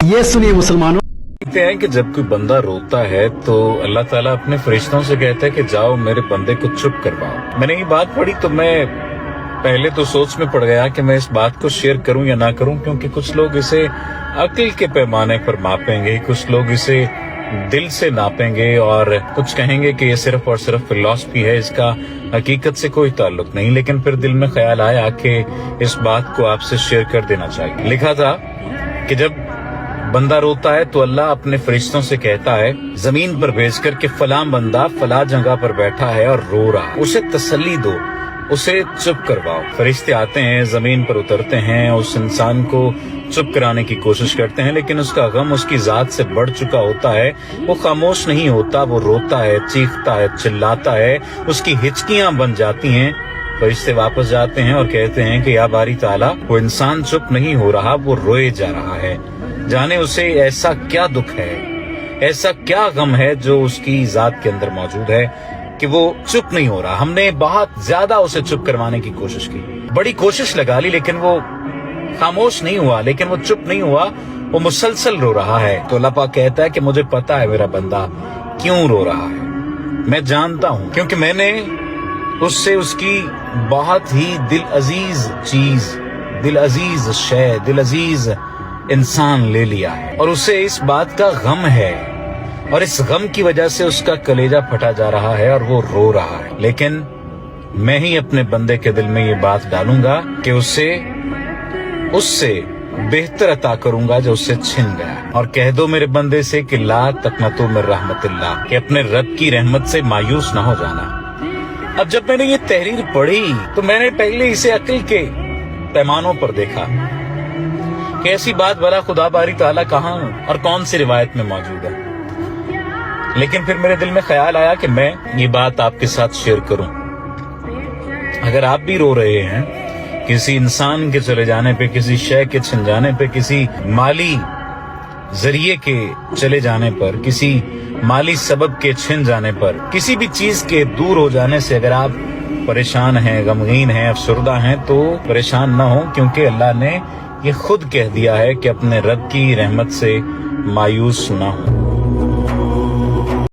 ये सुनिए मुसलमानों, कहते हैं कि जब कोई बंदा रोता है तो अल्लाह ताला अपने फरिश्तों से कहता है कि जाओ मेरे बंदे को चुप करवाओ। मैंने ये बात पढ़ी तो मैं पहले तो सोच में पड़ गया कि मैं इस बात को शेयर करूं या ना करूं, क्योंकि कुछ लोग इसे अक्ल के पैमाने पर मापेंगे, कुछ लोग इसे दिल से नापेंगे और कुछ कहेंगे कि ये सिर्फ और सिर्फ फिलॉसफी है, इसका हकीकत से कोई ताल्लुक नहीं। लेकिन फिर दिल में ख्याल आया कि इस बात को आपसे शेयर कर देना चाहिए। लिखा था कि जब बंदा रोता है तो अल्लाह अपने फरिश्तों से कहता है जमीन पर भेजकर कि फलां बंदा फलां जगह पर बैठा है और रो रहा, उसे तसल्ली दो, उसे चुप करवाओ। फरिश्ते आते हैं, जमीन पर उतरते हैं, उस इंसान को चुप कराने की कोशिश करते हैं, लेकिन उसका गम उसकी जात से बढ़ चुका होता है। वो खामोश नहीं होता, वो रोता है, चीखता है, चिल्लाता है, उसकी हिचकियां बन जाती हैं। फरिश्ते वापस जाते हैं और कहते हैं कि या बारी ताला, वो इंसान चुप नहीं हो रहा, वो रोए जा रहा है। जाने उसे ऐसा क्या दुख है, ऐसा क्या गम है जो उसकी जात के अंदर मौजूद है कि वो चुप नहीं हो रहा। हमने बहुत ज्यादा उसे चुप करवाने की कोशिश की, बड़ी कोशिश लगा ली, लेकिन वो खामोश नहीं हुआ, लेकिन वो चुप नहीं हुआ, वो मुसलसल रो रहा है। तो अल्लाह पाक कहता है कि मुझे पता है मेरा बंदा क्यों रो रहा है, मैं जानता हूं, क्योंकि मैंने उससे उसकी बहुत ही दिल अजीज चीज, दिल अजीज शय, दिल अजीज इंसान ले लिया है और उसे इस बात का गम है और इस गम की वजह से उसका कलेजा फटा जा रहा है और वो रो रहा है। लेकिन मैं ही अपने बंदे के दिल में ये बात डालूंगा कि उससे बेहतर अता करूंगा जो उससे छिन गया, और कह दो मेरे बंदे से कि ला तकनतु मिन रहमतिल्लाह, कि अपने रब की रहमत से मायूस ना हो जाना। अब जब मैंने ये तहरीर पढ़ी तो मैंने पहले इसे अक्ल के पैमानों पर देखा कि ऐसी बात भला खुदा बारी ताला कहाँ और कौन सी रिवायत में मौजूद है। लेकिन फिर मेरे दिल में ख्याल आया कि मैं ये बात आपके साथ शेयर करूं। अगर आप भी रो रहे हैं किसी इंसान के चले जाने पे, किसी शय के छिन जाने पे, किसी माली जरिए के चले जाने पर, किसी माली सबब के छिन जाने पर, किसी भी चीज के दूर हो जाने से अगर आप परेशान हैं, गमगीन हैं, अफसरदा हैं, तो परेशान ना हो, क्योंकि अल्लाह ने ये खुद कह दिया है कि अपने रब की रहमत से मायूस ना हो।